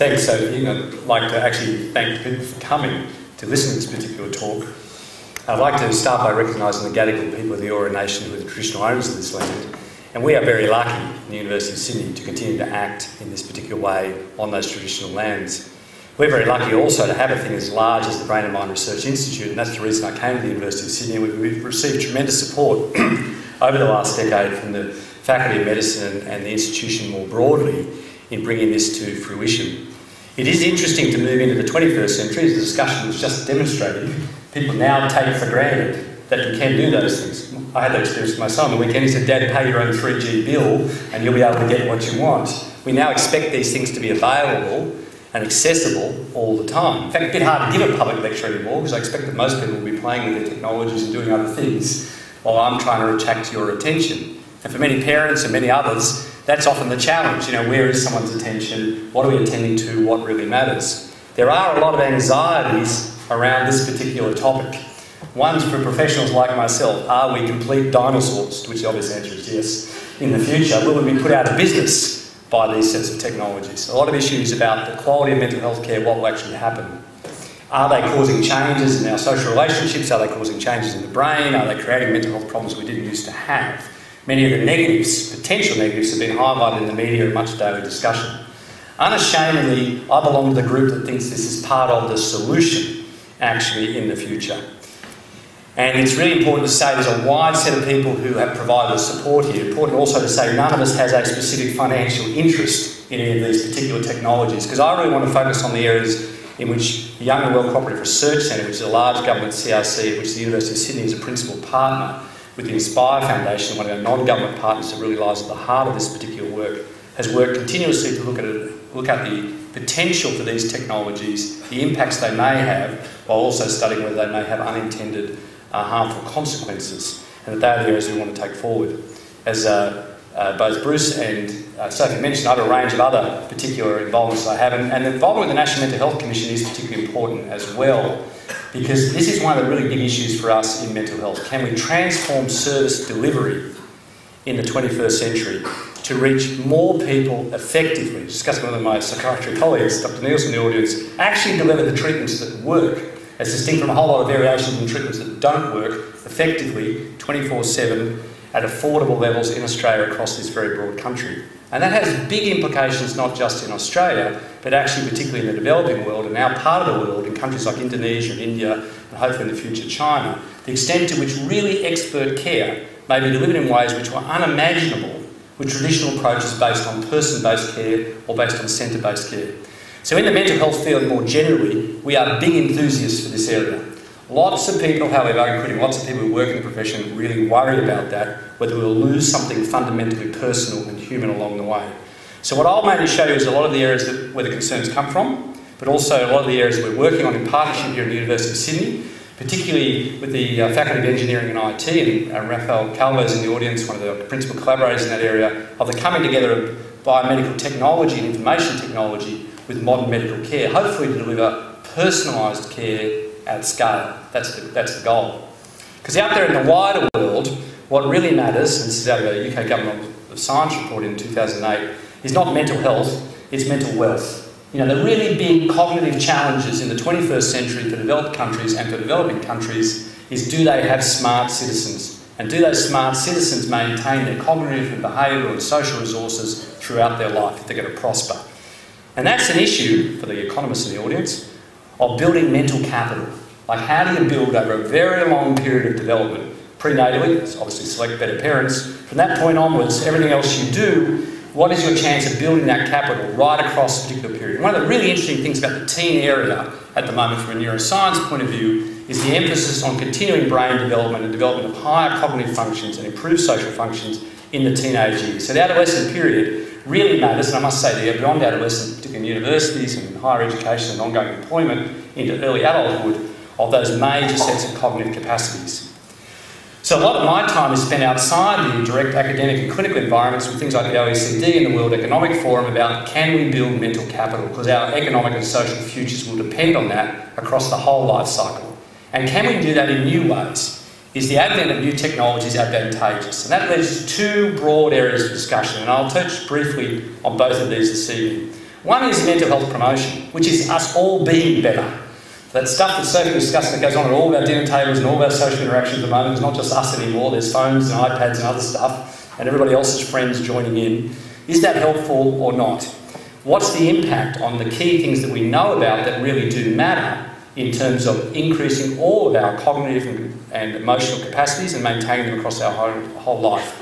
Thanks, Sophie. I'd like to actually thank people for coming to listen to this particular talk. I'd like to start by recognising the Gadigal people of the Eora Nation who are the traditional owners of this land. And we are very lucky in the University of Sydney to continue to act in this particular way on those traditional lands. We're very lucky also to have a thing as large as the Brain and Mind Research Institute, and that's the reason I came to the University of Sydney. We've received tremendous support over the last decade from the Faculty of Medicine and the institution more broadly in bringing this to fruition. It is interesting to move into the 21st century, as the discussion was just demonstrating. People now take for granted that you can do those things. I had that experience with my son on the weekend. He said, "Dad, pay your own 3G bill and you'll be able to get what you want." We now expect these things to be available and accessible all the time. In fact, it's a bit hard to give a public lecture anymore because I expect that most people will be playing with their technologies and doing other things while I'm trying to attract your attention. And for many parents and many others, that's often the challenge. You know, where is someone's attention? What are we attending to? What really matters? There are a lot of anxieties around this particular topic. One's for professionals like myself. Are we complete dinosaurs? To which the obvious answer is yes. In the future, will we be put out of business by these sets of technologies? A lot of issues about the quality of mental health care, what will actually happen. Are they causing changes in our social relationships? Are they causing changes in the brain? Are they creating mental health problems we didn't used to have? Many of the negatives, potential negatives, have been highlighted in the media and much daily discussion. Unashamedly, I belong to the group that thinks this is part of the solution, actually, in the future. And it's really important to say there's a wide set of people who have provided support here. Important also to say none of us has a specific financial interest in any of these particular technologies, because I really want to focus on the areas in which the Young and Well Cooperative Research Centre, which is a large government CRC, of which the University of Sydney is a principal partner, with the Inspire Foundation, one of our non-government partners that really lies at the heart of this particular work, has worked continuously to look at the potential for these technologies, the impacts they may have, while also studying whether they may have unintended harmful consequences, and that they are the areas we want to take forward. As both Bruce and Sophie mentioned, I have a range of other particular involvements I have, and the involvement with the National Mental Health Commission is particularly important as well, because this is one of the really big issues for us in mental health. Can we transform service delivery in the 21st century to reach more people effectively? Discussing with one of my psychiatry colleagues, Dr. Nielsen in the audience, actually deliver the treatments that work, as distinct from a whole lot of variations in treatments that don't work, effectively, 24/7, at affordable levels in Australia across this very broad country. And that has big implications not just in Australia, but actually particularly in the developing world and our part of the world, in countries like Indonesia and India, and hopefully in the future China, the extent to which really expert care may be delivered in ways which were unimaginable with traditional approaches based on person-based care or based on centre-based care. So in the mental health field more generally, we are big enthusiasts for this area. Lots of people, however, including lots of people who work in the profession, really worry about that, whether we'll lose something fundamentally personal and human along the way. So what I'll mainly show you is a lot of the areas where the concerns come from, but also a lot of the areas we're working on in partnership here at the University of Sydney, particularly with the Faculty of Engineering and IT, and Rafa Calvo is in the audience, one of the principal collaborators in that area, of the coming together of biomedical technology and information technology with modern medical care, hopefully to deliver personalised care at scale. That's the goal. Because out there in the wider world, what really matters, and this is out of a UK Government of Science report in 2008, is not mental health, it's mental wealth. You know, the really big cognitive challenges in the 21st century for developed countries and for developing countries is, do they have smart citizens? And do those smart citizens maintain their cognitive and behavioural and social resources throughout their life if they're going to prosper? And that's an issue, for the economists in the audience, of building mental capital. Like, how do you build over a very long period of development? Prenatally, obviously select better parents. From that point onwards, everything else you do, what is your chance of building that capital right across a particular period? One of the really interesting things about the teen area at the moment from a neuroscience point of view is the emphasis on continuing brain development and development of higher cognitive functions and improved social functions in the teenage years. So the adolescent period really matters, and I must say that beyond adolescent, particularly in universities and in higher education and ongoing employment into early adulthood, of those major sets of cognitive capacities. So a lot of my time is spent outside the direct academic and clinical environments with things like the OECD and the World Economic Forum about, can we build mental capital? Because our economic and social futures will depend on that across the whole life cycle. And can we do that in new ways? Is the advent of new technologies advantageous? And that leads to two broad areas of discussion, and I'll touch briefly on both of these this evening. One is mental health promotion, which is us all being better. That stuff that Sophie was discussing that goes on at all of our dinner tables and all of our social interactions at the moment is not just us anymore. There's phones and iPads and other stuff, and everybody else's friends joining in. Is that helpful or not? What's the impact on the key things that we know about that really do matter in terms of increasing all of our cognitive and emotional capacities and maintaining them across our whole life?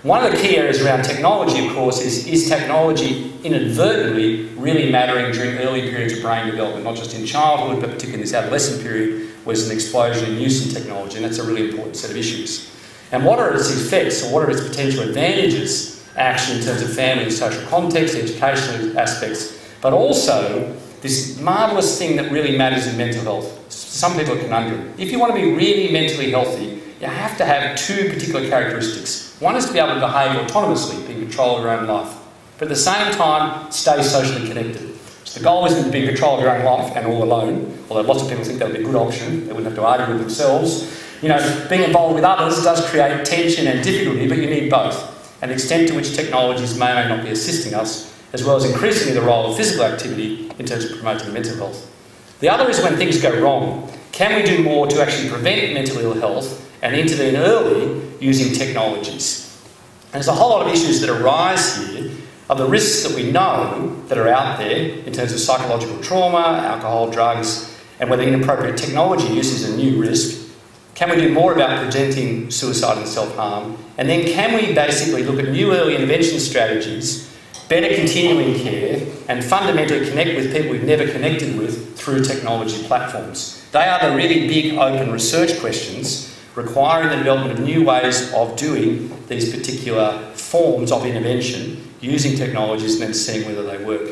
One of the key areas around technology, of course, is technology inadvertently really mattering during early periods of brain development, not just in childhood, but particularly in this adolescent period, where there's an explosion in use in technology, and that's a really important set of issues. And what are its effects, or what are its potential advantages, actually, in terms of family and social context, educational aspects, but also this marvellous thing that really matters in mental health. Some people are conundrum. If you want to be really mentally healthy, you have to have two particular characteristics. One is to be able to behave autonomously, be in control of your own life, but at the same time, stay socially connected. So the goal isn't to be in control of your own life and all alone, although lots of people think that would be a good option. They wouldn't have to argue with themselves. You know, being involved with others does create tension and difficulty, but you need both. And the extent to which technologies may or may not be assisting us, as well as increasingly the role of physical activity in terms of promoting mental health. The other is when things go wrong. Can we do more to actually prevent mental ill health and intervene early using technologies? And there's a whole lot of issues that arise here of the risks that we know that are out there in terms of psychological trauma, alcohol, drugs, and whether inappropriate technology use is a new risk. Can we do more about preventing suicide and self-harm? And then can we basically look at new early intervention strategies, better continuing care, and fundamentally connect with people we've never connected with through technology platforms? They are the really big open research questions requiring the development of new ways of doing these particular forms of intervention using technologies and then seeing whether they work.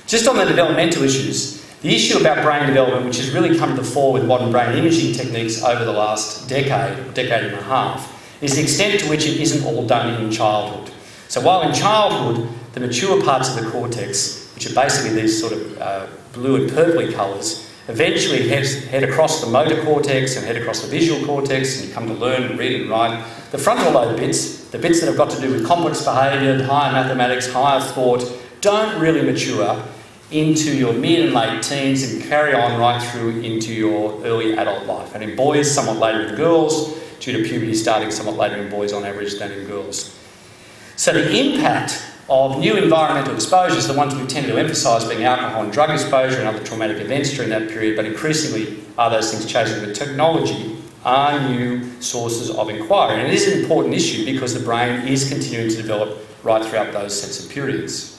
Just on the developmental issues, the issue about brain development, which has really come to the fore with modern brain imaging techniques over the last decade and a half, is the extent to which it isn't all done in childhood. So while in childhood, the mature parts of the cortex, which are basically these sort of blue and purpley colours, eventually head across the motor cortex and head across the visual cortex, and you come to learn and read and write. The frontal lobe bits, the bits that have got to do with complex behaviour, higher mathematics, higher thought, don't really mature into your mid and late teens and carry on right through into your early adult life. And in boys, somewhat later in girls, due to puberty starting somewhat later in boys on average than in girls. So the impact of new environmental exposures, the ones we tend to emphasise being alcohol and drug exposure and other traumatic events during that period, but increasingly are those things changing with technology, are new sources of inquiry. And it is an important issue because the brain is continuing to develop right throughout those sets of periods.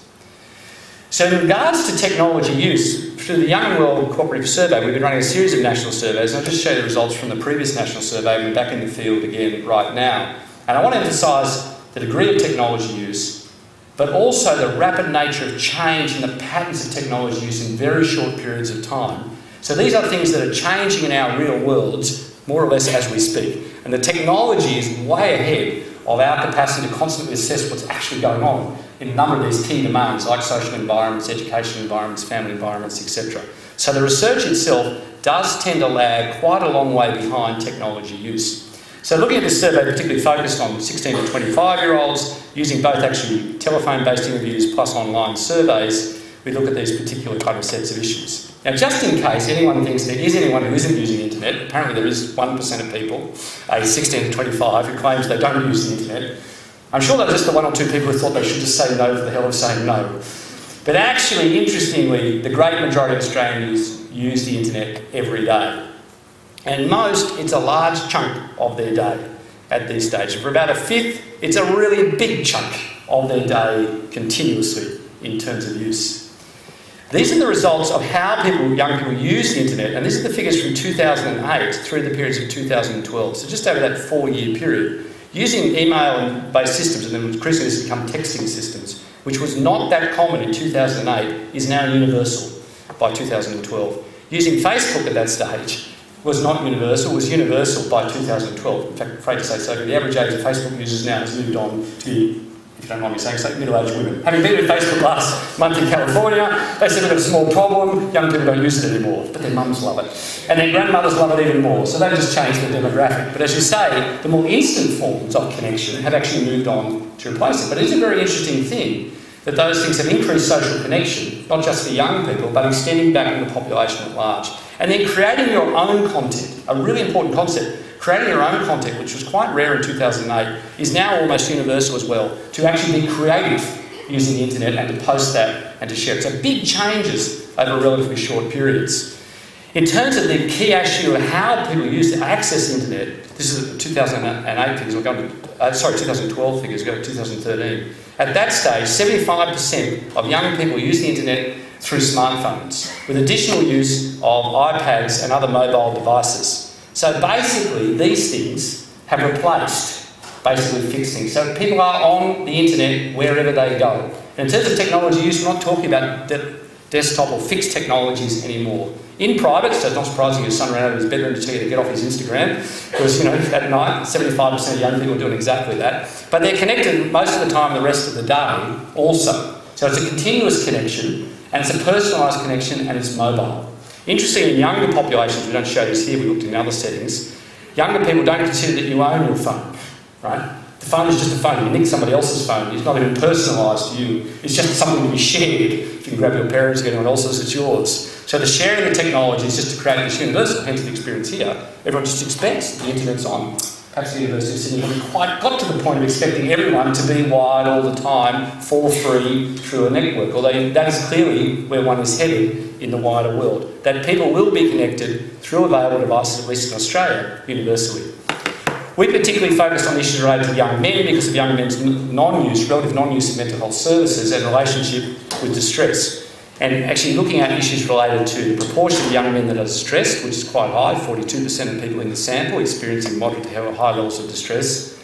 So in regards to technology use, through the Young World Cooperative Survey, we've been running a series of national surveys, and I'll just show you the results from the previous national survey, and we're back in the field again right now. And I want to emphasise the degree of technology use, but also the rapid nature of change in the patterns of technology use in very short periods of time. So these are things that are changing in our real worlds, more or less as we speak. And the technology is way ahead of our capacity to constantly assess what's actually going on in a number of these key domains, like social environments, education environments, family environments, etc. So the research itself does tend to lag quite a long way behind technology use. So looking at this survey, particularly focused on 16 to 25-year-olds, using both actually telephone-based interviews plus online surveys, we look at these particular kind of sets of issues. Now, just in case anyone thinks there is anyone who isn't using the internet, apparently there is 1% of people, aged 16 to 25, who claims they don't use the internet. I'm sure they're just the one or two people who thought they should just say no for the hell of saying no. But actually, interestingly, the great majority of Australians use the internet every day. And most, it's a large chunk of their day at these stages. For about a fifth, it's a really big chunk of their day continuously in terms of use. These are the results of how young people use the internet, and these are the figures from 2008 through the periods of 2012, so just over that 4-year period. Using email-based systems, and then increasingly this has become texting systems, which was not that common in 2008, is now universal by 2012. Using Facebook at that stage was not universal, was universal by 2012. In fact, I'm afraid to say so, but the average age of Facebook users now has moved on to be, if you don't mind me saying so, middle-aged women. Having been with Facebook last month in California, they said we've got a small problem, young people don't use it anymore, but their mums love it. And their grandmothers love it even more, so they've just changed the demographic. But as you say, the more instant forms of connection have actually moved on to replace it. But it is a very interesting thing that those things have increased social connection, not just for young people, but extending back in the population at large. And then creating your own content, a really important concept. Creating your own content, which was quite rare in 2008, is now almost universal as well, to actually be creative using the internet and to post that and to share it. So big changes over relatively short periods. In terms of the key issue of how people access the internet, this is 2008 figures, 2012 figures, go to 2013. At that stage, 75% of young people use the internet through smartphones, with additional use of iPads and other mobile devices. So basically, these things have replaced basically fixed things. So people are on the internet wherever they go. And in terms of technology use, we're not talking about desktop or fixed technologies anymore. In private, so it's not surprising his son ran out of his bedroom to tell you to get off his Instagram, because, you know, at night, 75% of young people are doing exactly that. But they're connected most of the time the rest of the day also. So it's a continuous connection, and it's a personalised connection, and it's mobile. Interestingly, in younger populations, we don't show this here, we looked in other settings, younger people don't consider that you own your phone, right? The phone is just a phone. You nick somebody else's phone. It's not even personalised to you. It's just something to be shared. If you can grab your parents or anyone else's, it's yours. So the sharing the technology is just to create this universal, hence the experience here. Everyone just expects the internet's on. Perhaps the University of Sydney haven't quite got to the point of expecting everyone to be wired all the time for free through a network, although that is clearly where one is headed in the wider world, that people will be connected through available devices, at least in Australia, universally. We particularly focused on issues related to young men because of young men's relative non-use of mental health services and relationship with distress. And actually looking at issues related to the proportion of young men that are distressed, which is quite high, 42% of people in the sample experiencing moderate to high levels of distress.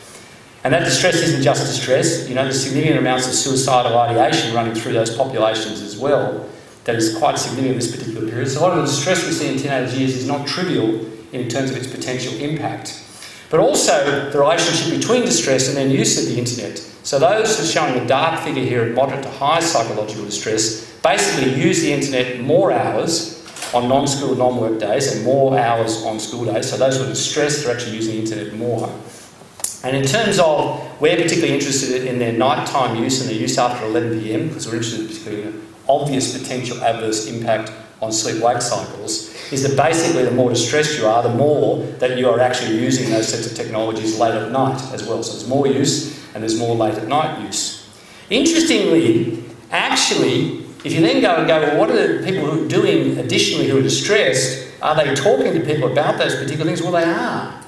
And that distress isn't just distress, you know, there's significant amounts of suicidal ideation running through those populations as well. That is quite significant in this particular period. So a lot of the distress we see in teenage years is not trivial in terms of its potential impact. But also the relationship between distress and then use of the internet. So those who are showing the dark figure here at moderate to high psychological distress basically use the internet more hours on non-school, non-work days and more hours on school days. So those who are distressed are actually using the internet more. And in terms of, we're particularly interested in their nighttime use and their use after 11 PM, because we're interested particularly in an obvious potential adverse impact on sleep-wake cycles, is that basically the more distressed you are, the more that you are actually using those sets of technologies late at night as well. So there's more use and there's more late at night use. Interestingly, actually, if you then go and go, well, what are the people who are doing additionally who are distressed? Are they talking to people about those particular things? Well, they are.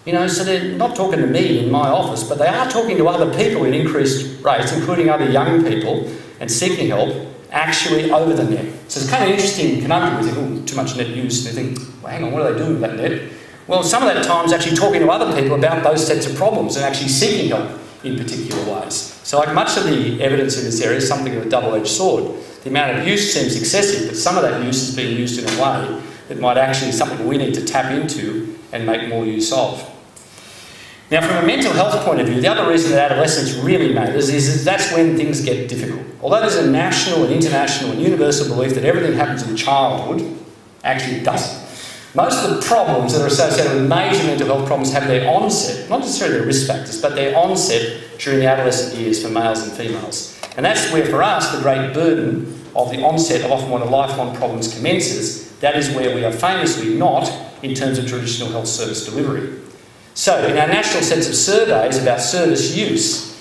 You know, so they're not talking to me in my office, but they are talking to other people in increased rates, including other young people, and seeking help actually over the net. So it's kind of interesting conundrum. We think, oh, too much net use. And they think, well, hang on, what are they doing with that net? Well, some of that time is actually talking to other people about those sets of problems and actually seeking help in particular ways. So like much of the evidence in this area is something of a double-edged sword. The amount of use seems excessive, but some of that use is being used in a way that might actually be something we need to tap into and make more use of. Now, from a mental health point of view, the other reason that adolescence really matters is that's when things get difficult. Although there's a national and international and universal belief that everything happens in childhood, actually it doesn't. Most of the problems that are associated with major mental health problems have their onset, not necessarily their risk factors, but their onset during the adolescent years for males and females. And that's where, for us, the great burden of the onset of often one of lifelong problems commences. That is where we are famously not in terms of traditional health service delivery. So, in our national sets of surveys about service use,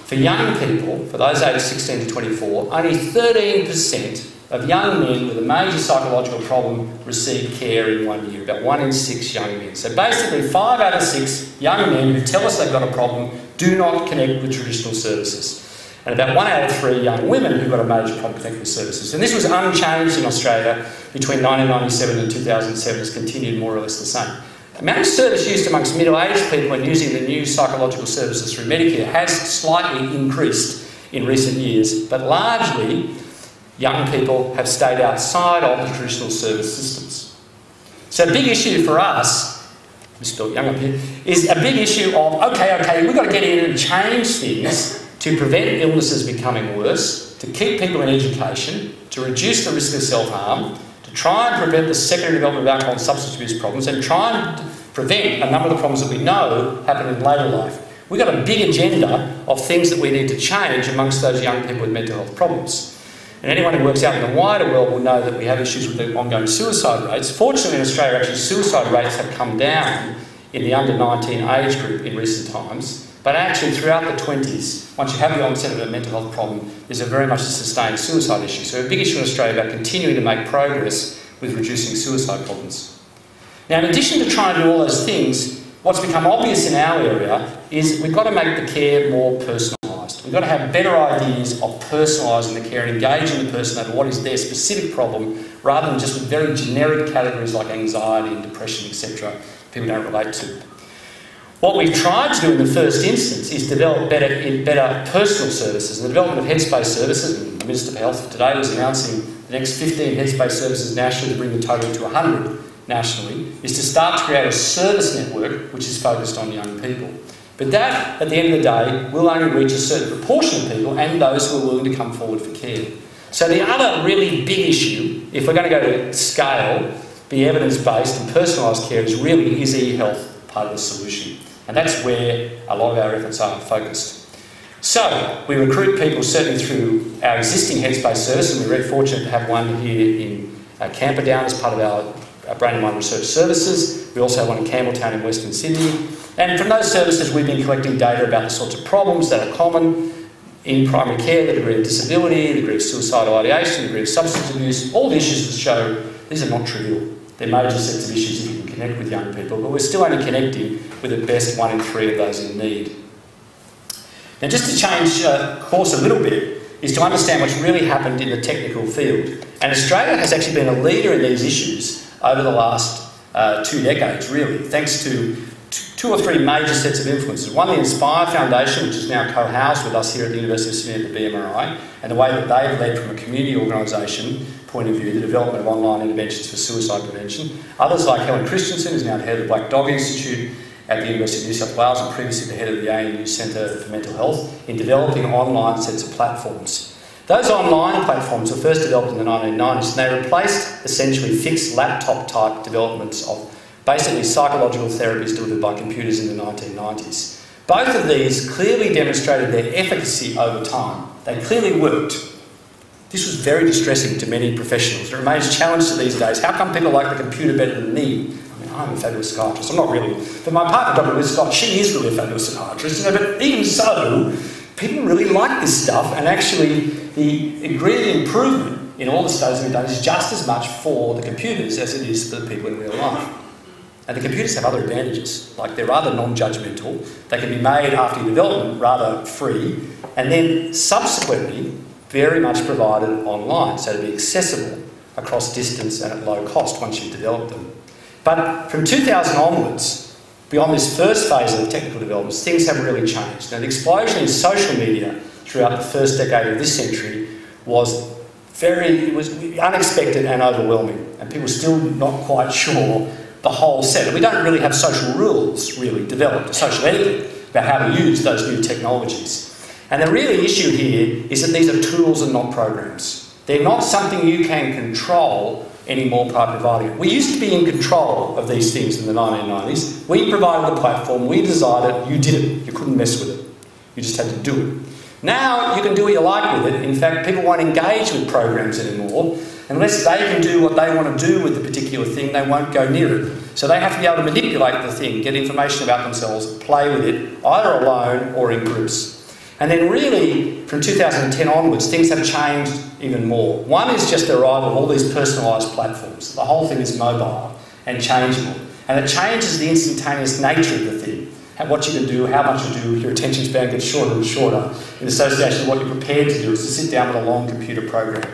for young people, for those aged 16 to 24, only 13% of young men with a major psychological problem receive care in 1 year, about 1 in 6 young men. So basically 5 out of 6 young men who tell us they've got a problem do not connect with traditional services. And about 1 out of 3 young women who've got a major problem connect with services. And this was unchanged in Australia between 1997 and 2007, has continued more or less the same. The amount of service used amongst middle-aged people when using the new psychological services through Medicare has slightly increased in recent years, but largely young people have stayed outside of the traditional service systems. So a big issue for us, misspelled young up here, is a big issue of, okay, we've got to get in and change things to prevent illnesses becoming worse, to keep people in education, to reduce the risk of self-harm, to try and prevent the secondary development of alcohol and substance abuse problems, and try and prevent a number of the problems that we know happen in later life. We've got a big agenda of things that we need to change amongst those young people with mental health problems. And anyone who works out in the wider world will know that we have issues with the ongoing suicide rates. Fortunately in Australia, actually suicide rates have come down in the under 19 age group in recent times. But actually throughout the 20s, once you have the onset of a mental health problem, there's a very much a sustained suicide issue. So a big issue in Australia about continuing to make progress with reducing suicide problems. Now in addition to trying to do all those things, what's become obvious in our area is we've got to make the care more personalised. We've got to have better ideas of personalising the care and engaging the person over what is their specific problem, rather than just with very generic categories like anxiety and depression, etc. people don't relate to. What we've tried to do in the first instance is develop better personal services. The development of headspace services, and the Minister for Health today was announcing the next 15 headspace services nationally to bring the total to 100 nationally, is to start to create a service network which is focused on young people. But that, at the end of the day, will only reach a certain proportion of people and those who are willing to come forward for care. So the other really big issue, if we're going to go to scale, be evidence-based and personalised care, is e-health part of the solution. And that's where a lot of our efforts are focused. So we recruit people certainly through our existing headspace service, and we're very fortunate to have one here in Camperdown as part of our brain and mind research services. We also have one in Campbelltown in Western Sydney. And from those services, we've been collecting data about the sorts of problems that are common in primary care, the degree of disability, the degree of suicidal ideation, the degree of substance abuse, all the issues that show these are not trivial. They're major sets of issues if you can connect with young people, but we're still only connecting with at best 1 in 3 of those in need. Now, just to change course a little bit, is to understand what's really happened in the technical field. And Australia has actually been a leader in these issues over the last 2 decades, really, thanks to 2 or 3 major sets of influences. One, the Inspire Foundation, which is now co-housed with us here at the University of Sydney at the BMRI, and the way that they've led from a community organisation point of view the development of online interventions for suicide prevention. Others like Helen Christensen, who's now the head of the Black Dog Institute at the University of New South Wales and previously the head of the ANU Centre for Mental Health, in developing online sets of platforms. Those online platforms were first developed in the 1990s, and they replaced essentially fixed laptop-type developments of basically psychological therapies delivered by computers in the 1990s. Both of these clearly demonstrated their efficacy over time. They clearly worked. This was very distressing to many professionals. It remains a challenge to these days. How come people like the computer better than me? I mean, I'm a fabulous psychiatrist. I'm not really. But my partner, Dr. Liz Scott, she is really a fabulous psychiatrist. You know, but even so, people really like this stuff, and actually the degree of improvement in all the studies we've done is just as much for the computers as it is for the people in real life. And the computers have other advantages, like they're rather non-judgmental, they can be made after your development rather free, and then subsequently very much provided online, so to be accessible across distance and at low cost once you've developed them. But from 2000 onwards, beyond this first phase of technical developments, things have really changed. Now, the explosion in social media throughout the first decade of this century was unexpected and overwhelming, and people were still not quite sure the whole set. And we don't really have social rules really developed, social etiquette about how to use those new technologies. And the really issue here is that these are tools and not programs. They're not something you can control anymore by providing it. We used to be in control of these things in the 1990s. We provided the platform, we designed it, you did it. You couldn't mess with it. You just had to do it. Now you can do what you like with it. In fact, people won't engage with programs anymore. Unless they can do what they want to do with the particular thing, they won't go near it. So they have to be able to manipulate the thing, get information about themselves, play with it, either alone or in groups. And then really, from 2010 onwards, things have changed even more. One is just the arrival of all these personalised platforms. The whole thing is mobile and changeable. And it changes the instantaneous nature of the thing. What you can do, how much you do, your attention span gets shorter and shorter in association with what you're prepared to do, is to sit down with a long computer program.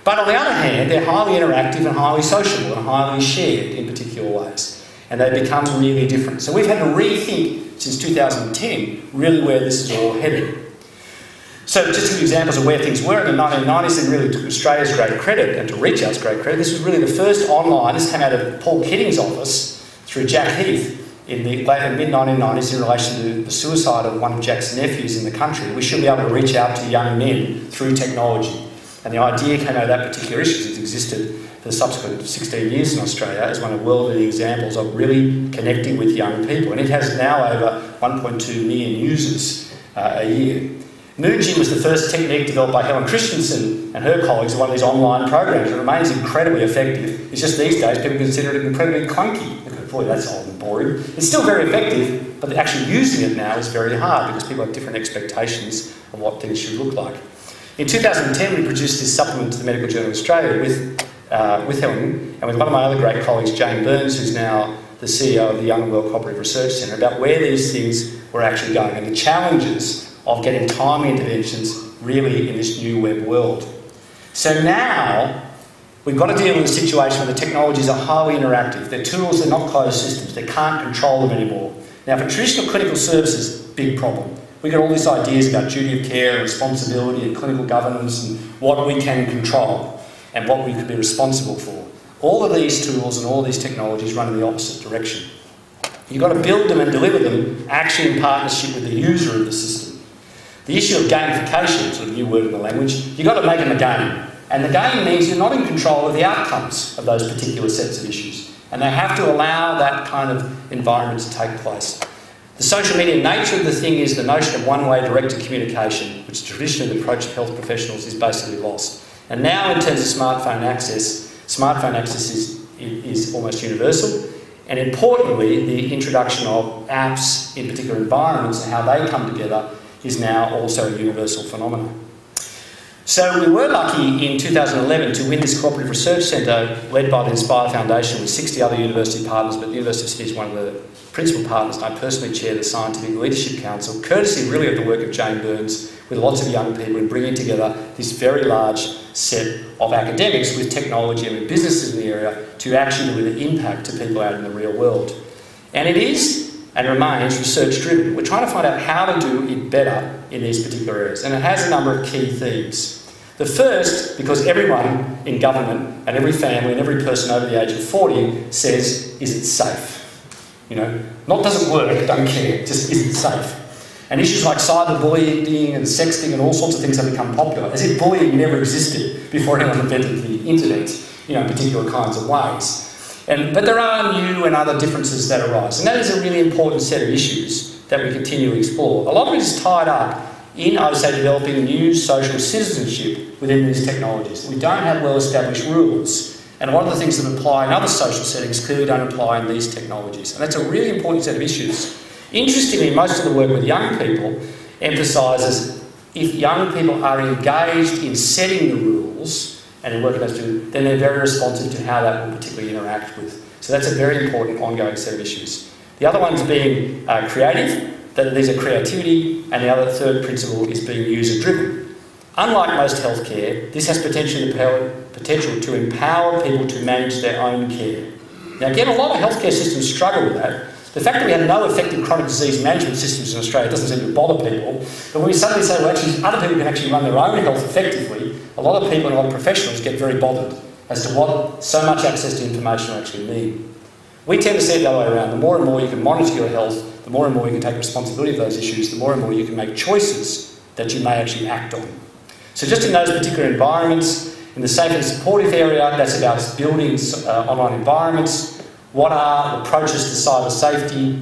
But on the other hand, they're highly interactive and highly sociable and highly shared in particular ways. And they become really different. So we've had to rethink, since 2010, really where this is all headed. So just to give examples of where things were in the 1990s, and really to Australia's great credit and to Reach Out's great credit, this was really the first online, this came out of Paul Keating's office through Jack Heath in the late mid-1990s in relation to the suicide of one of Jack's nephews in the country. We should be able to reach out to young men through technology. And the idea came out of that particular issue. It's existed for the subsequent 16 years in Australia as one of the world-leading examples of really connecting with young people. And it has now over 1.2 million users a year. Moodging was the first technique developed by Helen Christensen and her colleagues in one of these online programs. It remains incredibly effective. It's just these days people consider it incredibly clunky. Boy, that's old and boring. It's still very effective, but actually using it now is very hard because people have different expectations of what things should look like. In 2010, we produced this supplement to the Medical Journal of Australia with Helen and with one of my other great colleagues, Jane Burns, who's now the CEO of the Young and Well Cooperative Research Centre, about where these things were actually going and the challenges of getting timely interventions really in this new web world. So now, we've got to deal with a situation where the technologies are highly interactive. They're tools, they're not closed systems. They can't control them anymore. Now, for traditional clinical services, big problem. We've got all these ideas about duty of care and responsibility and clinical governance and what we can control and what we could be responsible for. All of these tools and all these technologies run in the opposite direction. You've got to build them and deliver them actually in partnership with the user of the system. The issue of gamification, sort of a new word in the language, you've got to make them a game. And the game means you're not in control of the outcomes of those particular sets of issues. And they have to allow that kind of environment to take place. The social media nature of the thing is the notion of one-way directed communication, which traditionally the approach of health professionals is basically lost. And now in terms of smartphone access is almost universal. And importantly, the introduction of apps in particular environments and how they come together is now also a universal phenomenon. So we were lucky in 2011 to win this cooperative research centre led by the Inspire Foundation with 60 other university partners, but the University of Sydney is one of the principal partners, and I personally chair the Scientific Leadership Council, courtesy really of the work of Jane Burns with lots of young people in bringing together this very large set of academics with technology and with businesses in the area to actually deliver impact to people out in the real world. And it is and remains research-driven. We're trying to find out how to do it better in these particular areas, and it has a number of key themes. The first, because everyone in government and every family and every person over the age of 40 says, is it safe? You know, not does it work, don't care, just is it safe? And issues like cyberbullying and sexting and all sorts of things have become popular, as if bullying never existed before anyone invented the internet, you know, in particular kinds of ways. But there are new and other differences that arise, and that is a really important set of issues that we continue to explore. A lot of it is tied up in, I would say, developing new social citizenship within these technologies. We don't have well-established rules, and a lot of the things that apply in other social settings clearly don't apply in these technologies, and that's a really important set of issues. Interestingly, most of the work with young people emphasises if young people are engaged in setting the rules and in working those two, then they're very responsive to how that will particularly interact with. So that's a very important ongoing set of issues. The other one's being creative. That these are creativity, and the other third principle is being user-driven. Unlike most healthcare, this has potential to empower people to manage their own care. Now again, a lot of healthcare systems struggle with that. The fact that we have no effective chronic disease management systems in Australia doesn't seem to bother people, but when we suddenly say, well, actually, other people can actually run their own health effectively, a lot of people and a lot of professionals get very bothered as to what so much access to information will actually mean. We tend to see it the other way around. The more and more you can monitor your health, the more and more you can take responsibility of those issues, the more and more you can make choices that you may actually act on. So just in those particular environments, in the safe and supportive area, that's about building online environments. What are approaches to cyber safety,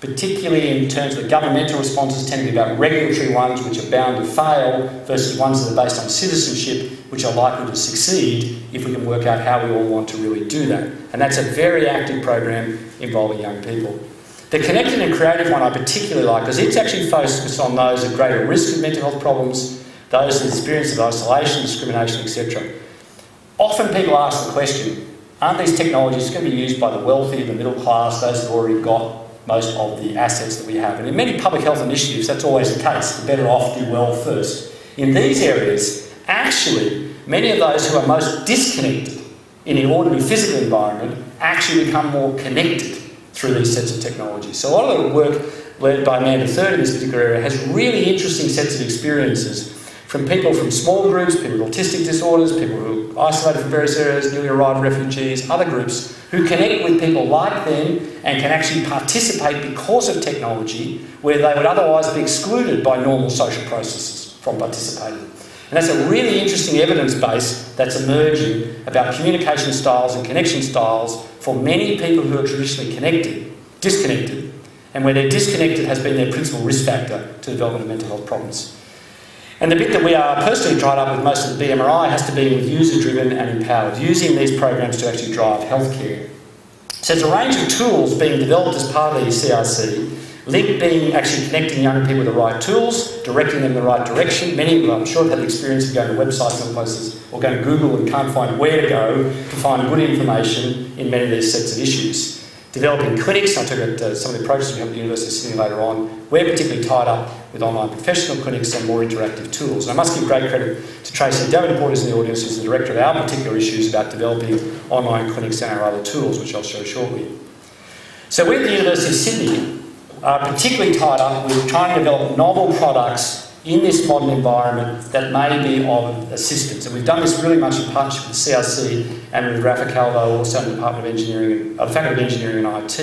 particularly in terms of the governmental responses tend to be about regulatory ones which are bound to fail versus ones that are based on citizenship which are likely to succeed if we can work out how we all want to really do that. And that's a very active program involving young people. The connected and creative one I particularly like because it's actually focused on those at greater risk of mental health problems, those with experience of isolation, discrimination, etc. Often people ask the question, aren't these technologies going to be used by the wealthy, the middle class, those that have already got most of the assets that we have? And in many public health initiatives, that's always the case. The better off do well first. In these areas, actually, many of those who are most disconnected in the ordinary physical environment actually become more connected through these sets of technologies. So a lot of the work led by Amanda Third in this particular area has really interesting sets of experiences from people from small groups, people with autistic disorders, people who are isolated from various areas, newly arrived refugees, other groups who connect with people like them and can actually participate because of technology where they would otherwise be excluded by normal social processes from participating. And that's a really interesting evidence base that's emerging about communication styles and connection styles for many people who are traditionally disconnected, and where their disconnected has been their principal risk factor to development of mental health problems. And the bit that we are personally tied up with most of the BMRI has to be with user-driven and empowered, using these programs to actually drive healthcare. So there's a range of tools being developed as part of the CRC, Link being actually connecting young people with the right tools, directing them in the right direction. Many of them, I'm sure, have had the experience of going to websites and places, or going to Google and can't find where to go to find good information in many of these sets of issues. Developing clinics, I'll talk about some of the approaches we have at the University of Sydney later on. We're particularly tied up with online professional clinics and more interactive tools. And I must give great credit to Tracy Davenport, who's in the audience, who's the director of our particular issues about developing online clinics and our other tools, which I'll show shortly. So we're at the University of Sydney, particularly tied up with trying to develop novel products in this modern environment that may be of assistance. And we've done this really much in partnership with CRC and with Rafa Calvo, also in the Department of Engineering, the Faculty of Engineering and IT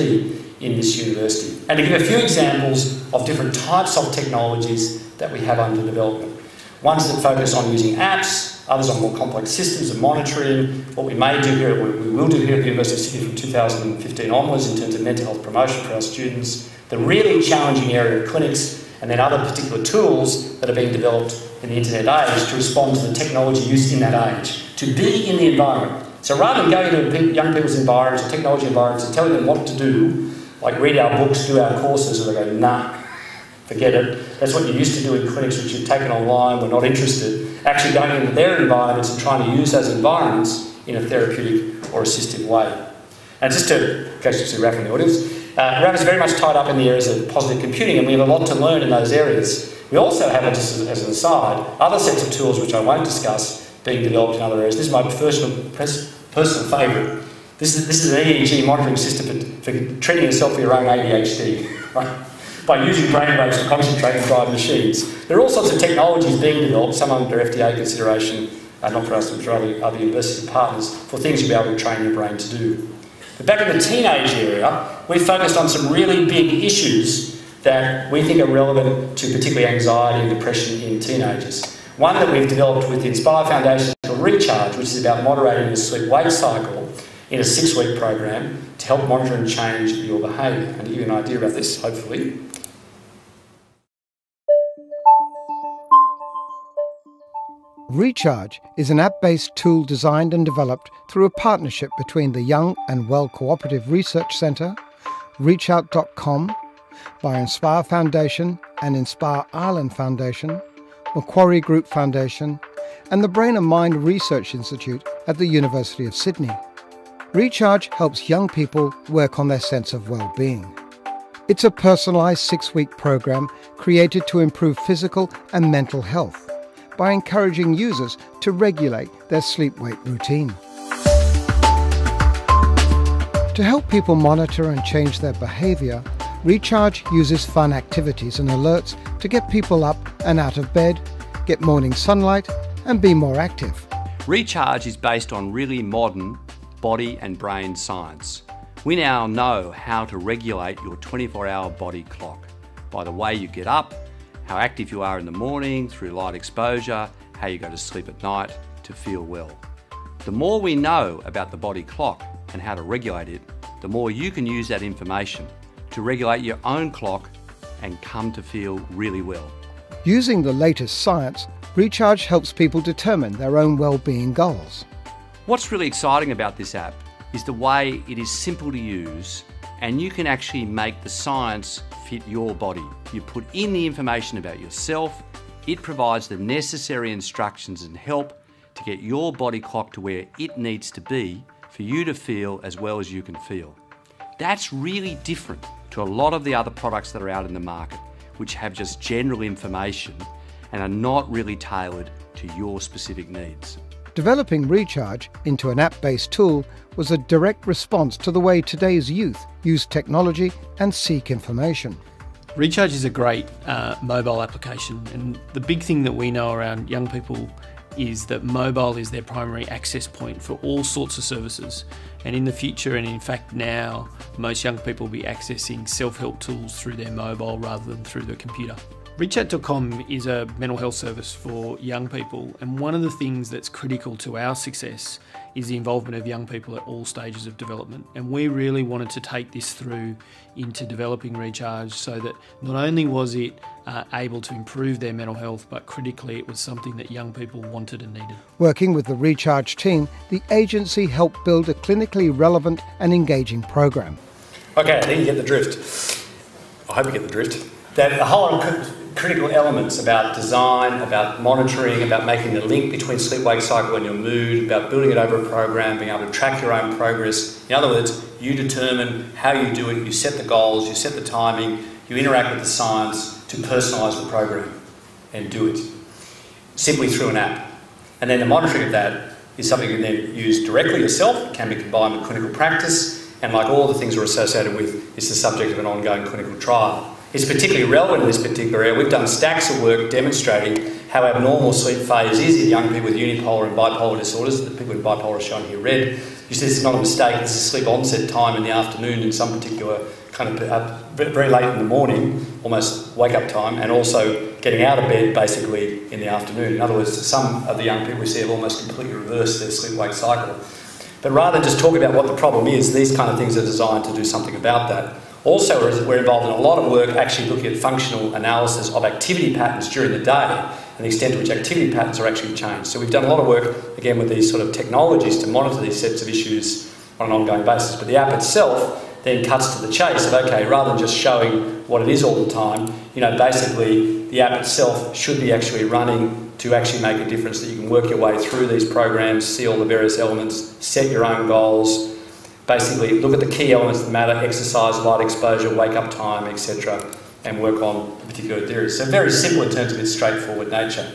in this university. And to give a few examples of different types of technologies that we have under development. Ones that focus on using apps, others on more complex systems of monitoring. What we may do here, we will do here at the University of Sydney from 2015 onwards in terms of mental health promotion for our students. The really challenging area of clinics, and then other particular tools that are being developed in the internet age to respond to the technology used in that age, to be in the environment. So rather than going to young people's environments or technology environments and telling them what to do, like read our books, do our courses, or they go, nah, forget it. That's what you used to do in clinics which you've taken online, we're not interested. Actually going into their environments and trying to use those environments in a therapeutic or assistive way. And just to, in case you see Rafa in the audience, Rafa's very much tied up in the areas of positive computing, and we have a lot to learn in those areas. We also have, just as an aside, other sets of tools which I won't discuss being developed in other areas. This is my personal favourite. This is an EEG monitoring system for treating yourself for your own ADHD, right? By using brainwaves to concentrate and drive machines. There are all sorts of technologies being developed, some under FDA consideration, not for us, but for other university partners, for things you'll be able to train your brain to do. But back in the teenage area, we focused on some really big issues that we think are relevant to particularly anxiety and depression in teenagers. One that we've developed with the Inspire Foundation is called Recharge, which is about moderating the sleep-wake cycle in a 6-week program to help monitor and change your behaviour. And to give you an idea about this, hopefully. Recharge is an app-based tool designed and developed through a partnership between the Young and Well Cooperative Research Centre, ReachOut.com, by Inspire Foundation and Inspire Ireland Foundation, Macquarie Group Foundation, and the Brain and Mind Research Institute at the University of Sydney. Recharge helps young people work on their sense of well-being. It's a personalised 6-week program created to improve physical and mental health by encouraging users to regulate their sleep-wake routine. To help people monitor and change their behaviour, Recharge uses fun activities and alerts to get people up and out of bed, get morning sunlight, and be more active. Recharge is based on really modern body and brain science. We now know how to regulate your 24-hour body clock by the way you get up, how active you are in the morning through light exposure, how you go to sleep at night to feel well. The more we know about the body clock and how to regulate it, the more you can use that information to regulate your own clock and come to feel really well. Using the latest science, Recharge helps people determine their own well-being goals. What's really exciting about this app is the way it is simple to use, and you can actually make the science fit your body. You put in the information about yourself, it provides the necessary instructions and help to get your body clock to where it needs to be for you to feel as well as you can feel. That's really different to a lot of the other products that are out in the market, which have just general information and are not really tailored to your specific needs. Developing Recharge into an app-based tool was a direct response to the way today's youth use technology and seek information. Recharge is a great mobile application, and the big thing that we know around young people is that mobile is their primary access point for all sorts of services. And in the future, and in fact now, most young people will be accessing self-help tools through their mobile rather than through their computer. Reachout.com is a mental health service for young people, and one of the things that's critical to our success is the involvement of young people at all stages of development. And we really wanted to take this through into developing Recharge so that not only was it able to improve their mental health, but critically it was something that young people wanted and needed. Working with the Recharge team, the agency helped build a clinically relevant and engaging program. Okay, I think you get the drift. I hope you get the drift. That the whole critical elements about design, about monitoring, about making the link between sleep-wake cycle and your mood, about building it over a program, being able to track your own progress. In other words, you determine how you do it, you set the goals, you set the timing, you interact with the science to personalise the program and do it simply through an app. And then the monitoring of that is something you can then use directly yourself. It can be combined with clinical practice, and like all the things we're associated with, it's the subject of an ongoing clinical trial. It's particularly relevant in this particular area. We've done stacks of work demonstrating how abnormal sleep phase is in young people with unipolar and bipolar disorders. The people with bipolar are shown here red. You see, this is not a mistake. This is sleep onset time in the afternoon in some particular kind of very late in the morning, almost wake-up time, and also getting out of bed basically in the afternoon. In other words, some of the young people we see have almost completely reversed their sleep-wake cycle. But rather than just talk about what the problem is, these kind of things are designed to do something about that. Also, we're involved in a lot of work actually looking at functional analysis of activity patterns during the day and the extent to which activity patterns are actually changed. So we've done a lot of work, again, with these sort of technologies to monitor these sets of issues on an ongoing basis. But the app itself then cuts to the chase of, okay, rather than just showing what it is all the time, basically the app itself should be actually running to actually make a difference, that you can work your way through these programs, see all the various elements, set your own goals, basically look at the key elements that matter: exercise, light exposure, wake-up time, etc., and work on particular theories. So very simple in terms of its straightforward nature.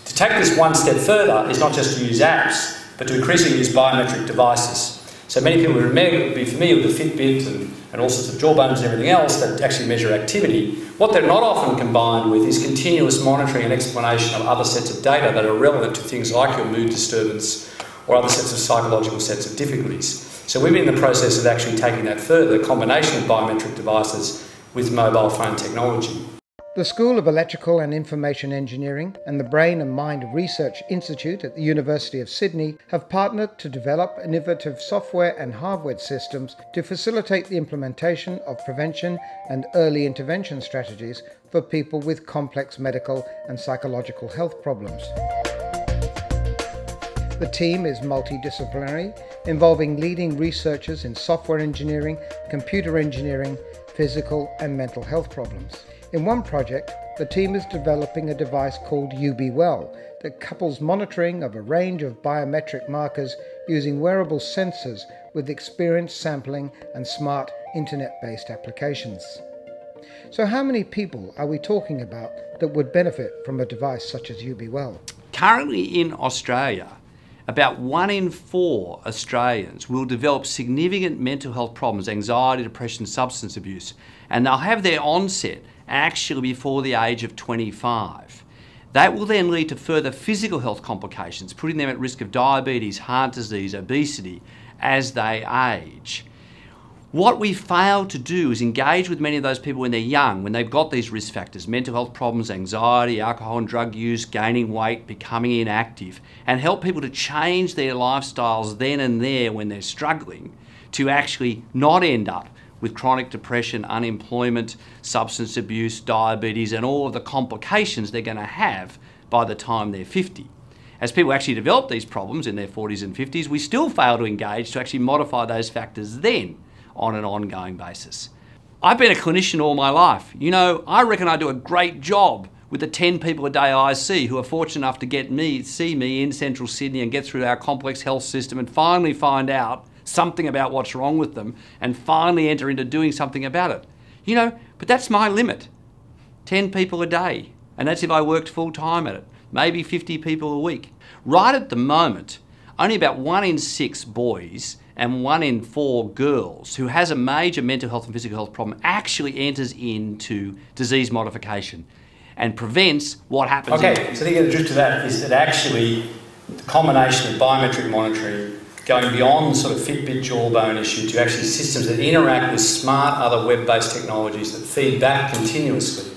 To take this one step further is not just to use apps, but to increasingly use biometric devices. So many people would be familiar with the Fitbit and all sorts of jawbones and everything else that actually measure activity. What they're not often combined with is continuous monitoring and explanation of other sets of data that are relevant to things like your mood disturbance or other sets of psychological sets of difficulties. So we've been in the process of actually taking that further, a combination of biometric devices with mobile phone technology. The School of Electrical and Information Engineering and the Brain and Mind Research Institute at the University of Sydney have partnered to develop innovative software and hardware systems to facilitate the implementation of prevention and early intervention strategies for people with complex medical and psychological health problems. The team is multidisciplinary, involving leading researchers in software engineering, computer engineering, physical and mental health problems. In one project, the team is developing a device called UBWell that couples monitoring of a range of biometric markers using wearable sensors with experience sampling and smart internet-based applications. So how many people are we talking about that would benefit from a device such as UBWell? Currently in Australia, about 1 in 4 Australians will develop significant mental health problems, anxiety, depression, substance abuse, and they'll have their onset actually before the age of 25. That will then lead to further physical health complications, putting them at risk of diabetes, heart disease, obesity as they age. What we fail to do is engage with many of those people when they're young, when they've got these risk factors, mental health problems, anxiety, alcohol and drug use, gaining weight, becoming inactive, and help people to change their lifestyles then and there when they're struggling to actually not end up with chronic depression, unemployment, substance abuse, diabetes, and all of the complications they're going to have by the time they're 50. As people actually develop these problems in their 40s and 50s, we still fail to engage to actually modify those factors then on an ongoing basis. I've been a clinician all my life. I reckon I do a great job with the 10 people a day I see who are fortunate enough to see me in central Sydney and get through our complex health system and finally find out something about what's wrong with them and finally enter into doing something about it. But that's my limit. 10 people a day. And that's if I worked full time at it. Maybe 50 people a week. Right at the moment, only about 1 in 6 boys and 1 in 4 girls who has a major mental health and physical health problem actually enters into disease modification and prevents what happens. Okay, so the drift to that is that actually the combination of biometric monitoring, going beyond the sort of Fitbit jawbone issue to actually systems that interact with smart other web-based technologies that feed back continuously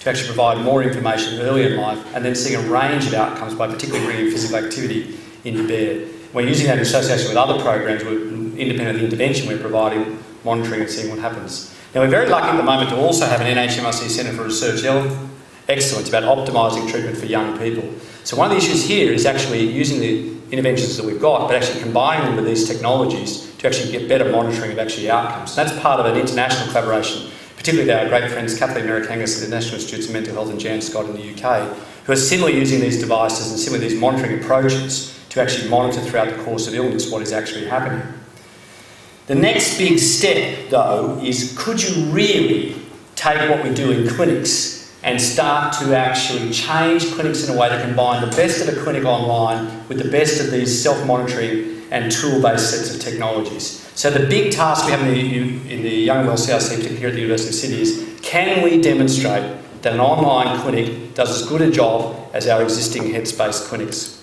to actually provide more information early in life, and then seeing a range of outcomes by particularly bringing physical activity into bear. We're using that in association with other programs with independent intervention. We're providing monitoring and seeing what happens. Now, we're very lucky at the moment to also have an NHMRC Centre for Research Health Excellence about optimising treatment for young people. So one of the issues here is actually using the interventions that we've got, but actually combining them with these technologies to actually get better monitoring of actually outcomes. And that's part of an international collaboration, particularly with our great friends Kathleen Merikangas at the National Institutes of Mental Health and Jan Scott in the UK, who are similarly using these devices and similarly these monitoring approaches to actually monitor throughout the course of illness what is actually happening. The next big step, though, is could you really take what we do in clinics and start to actually change clinics in a way that combine the best of a clinic online with the best of these self-monitoring and tool-based sets of technologies. So the big task we have in the Young and Well CRC, particularly here at the University of Sydney, is can we demonstrate that an online clinic does as good a job as our existing headspace clinics?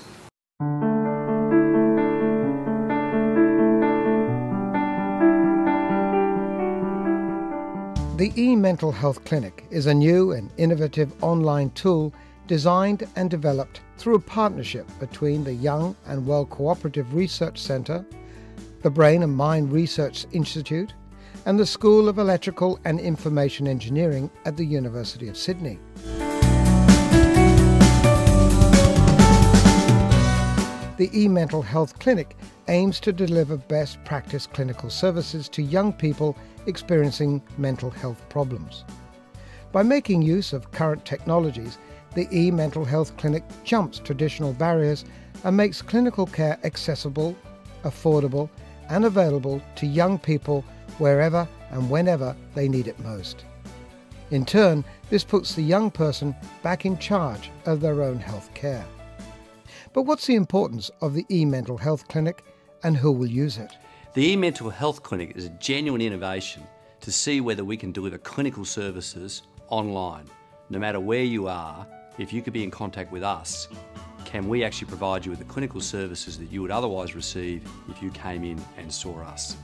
The eMental Health Clinic is a new and innovative online tool designed and developed through a partnership between the Young and Well Cooperative Research Centre, the Brain and Mind Research Institute, and the School of Electrical and Information Engineering at the University of Sydney. The eMental Health Clinic aims to deliver best practice clinical services to young people experiencing mental health problems. By making use of current technologies, the eMental Health Clinic jumps traditional barriers and makes clinical care accessible, affordable, and available to young people wherever and whenever they need it most. In turn, this puts the young person back in charge of their own health care. But what's the importance of the eMental Health Clinic and who will use it? The eMental Health Clinic is a genuine innovation to see whether we can deliver clinical services online. No matter where you are, if you could be in contact with us, can we actually provide you with the clinical services that you would otherwise receive if you came in and saw us?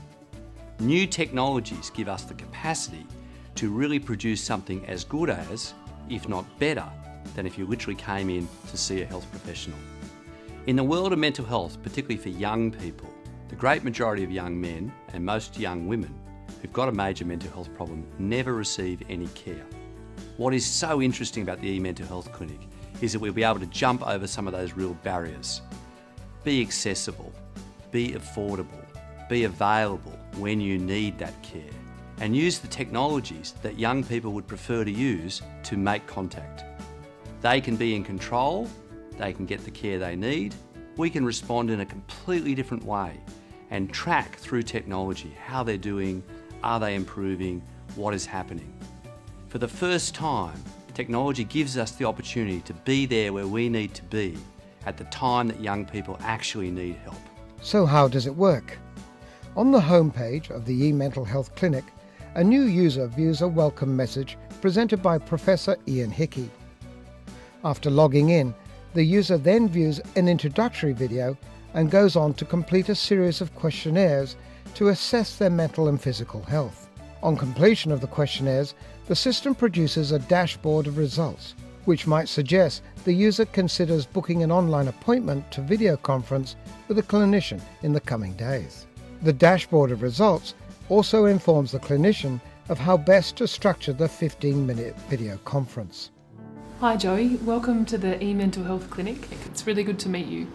New technologies give us the capacity to really produce something as good as, if not better, than if you literally came in to see a health professional. In the world of mental health, particularly for young people, the great majority of young men and most young women who've got a major mental health problem never receive any care. What is so interesting about the eMental Health Clinic is that we'll be able to jump over some of those real barriers. Be accessible, be affordable, be available when you need that care, and use the technologies that young people would prefer to use to make contact. They can be in control, they can get the care they need, we can respond in a completely different way and track through technology how they're doing, are they improving, what is happening. For the first time, technology gives us the opportunity to be there where we need to be at the time that young people actually need help. So how does it work? On the homepage of the eMental Health Clinic, a new user views a welcome message presented by Professor Ian Hickie. After logging in, the user then views an introductory video and goes on to complete a series of questionnaires to assess their mental and physical health. On completion of the questionnaires, the system produces a dashboard of results, which might suggest the user considers booking an online appointment to video conference with a clinician in the coming days. The dashboard of results also informs the clinician of how best to structure the 15-minute video conference. Hi Joey, welcome to the eMental Health Clinic. It's really good to meet you.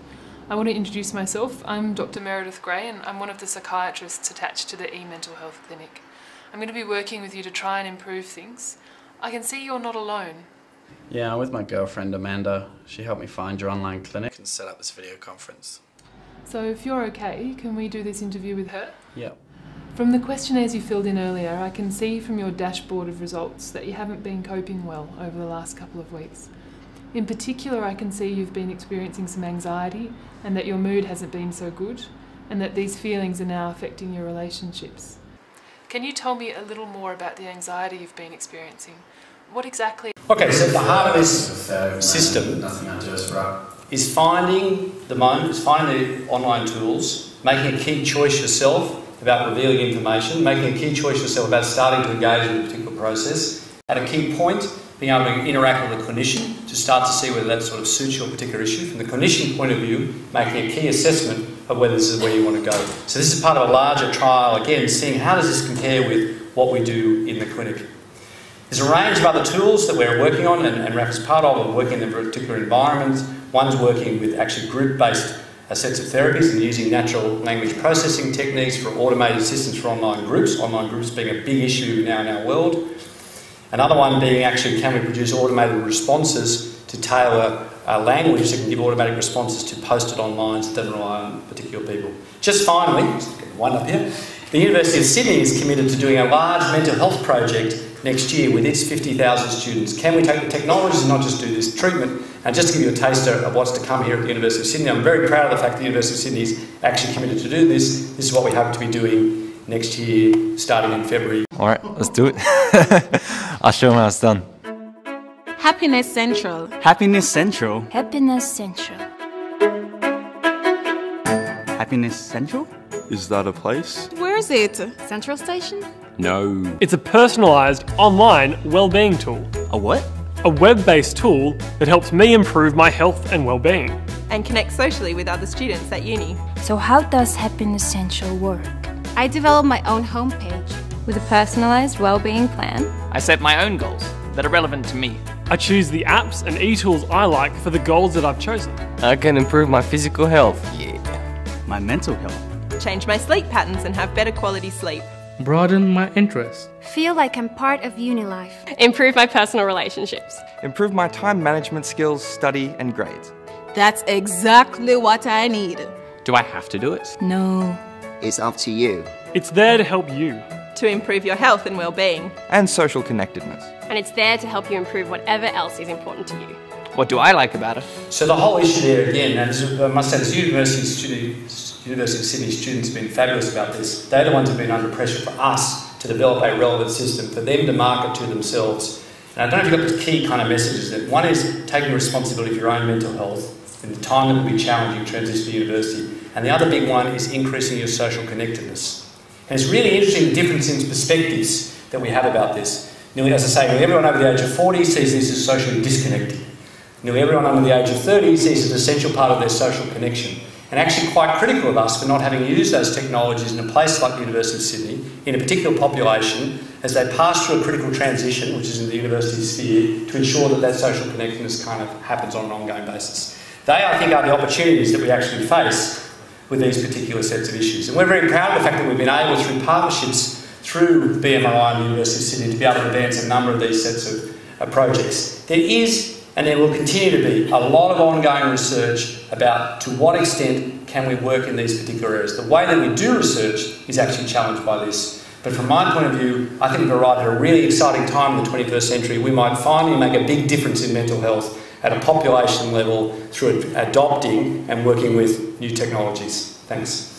I want to introduce myself. I'm Dr. Meredith Gray and I'm one of the psychiatrists attached to the eMental Health Clinic. I'm going to be working with you to try and improve things. I can see you're not alone. Yeah, I'm with my girlfriend Amanda. She helped me find your online clinic and set up this video conference. So if you're okay, can we do this interview with her? Yep. From the questionnaires you filled in earlier, I can see from your dashboard of results that you haven't been coping well over the last couple of weeks. In particular, I can see you've been experiencing some anxiety and that your mood hasn't been so good and that these feelings are now affecting your relationships. Can you tell me a little more about the anxiety you've been experiencing? What exactly? Okay, so the heart of this system is finding the online tools, making a key choice yourself about revealing information, making a key choice yourself about starting to engage in a particular process at a key point, being able to interact with a clinician to start to see whether that sort of suits your particular issue. From the clinician point of view, making a key assessment of whether this is where you want to go. So this is part of a larger trial, again, seeing how does this compare with what we do in the clinic. There's a range of other tools that we're working on, and Rafa's part of, and working in a particular environment. One's working with actually group-based sets of therapies and using natural language processing techniques for automated systems for online groups being a big issue now in our world. Another one being actually, can we produce automated responses to tailor language that can give automatic responses to posted online that doesn't rely on particular people. Just finally, just get one up here, the University of Sydney is committed to doing a large mental health project next year with its 50,000 students. Can we take the technologies and not just do this treatment? And just to give you a taster of what's to come here at the University of Sydney, I'm very proud of the fact the University of Sydney is actually committed to do this. This is what we hope to be doing next year, starting in February. All right, let's do it. I'll show them how it's done. Happiness Central. Happiness Central. Happiness Central. Happiness Central? Is that a place? Where is it? Central Station? No. It's a personalised online wellbeing tool. A what? A web-based tool that helps me improve my health and well-being. And connect socially with other students at uni. So how does Happiness Central work? I develop my own homepage with a personalised wellbeing plan. I set my own goals that are relevant to me. I choose the apps and e-tools I like for the goals that I've chosen. I can improve my physical health. Yeah. My mental health. Change my sleep patterns and have better quality sleep. Broaden my interests. Feel like I'm part of uni life. Improve my personal relationships. Improve my time management skills, study and grades. That's exactly what I need. Do I have to do it? No. It's up to you. It's there to help you. To improve your health and well-being. And social connectedness. And it's there to help you improve whatever else is important to you. What do I like about it? So the whole issue there again, and I must say this University of Sydney students have been fabulous about this. They're the ones who have been under pressure for us to develop a relevant system, for them to market to themselves. And I don't know if you've got the key kind of messages that one is taking responsibility for your own mental health in the time that will be challenging transition to university. And the other big one is increasing your social connectedness. And it's really interesting the difference in perspectives that we have about this. Nearly, as I say, nearly everyone over the age of 40 sees this as socially disconnected. Nearly everyone under the age of 30 sees it as an essential part of their social connection. And actually quite critical of us for not having used those technologies in a place like the University of Sydney, in a particular population, as they pass through a critical transition, which is in the university sphere, to ensure that that social connectedness kind of happens on an ongoing basis. They, I think, are the opportunities that we actually face with these particular sets of issues. And we're very proud of the fact that we've been able, through partnerships through BMRI and the University of Sydney, to be able to advance a number of these sets of projects. There is, and there will continue to be, a lot of ongoing research about to what extent can we work in these particular areas. The way that we do research is actually challenged by this. But from my point of view, I think we've arrived at a really exciting time in the 21st century. We might finally make a big difference in mental health at a population level through adopting and working with new technologies. Thanks.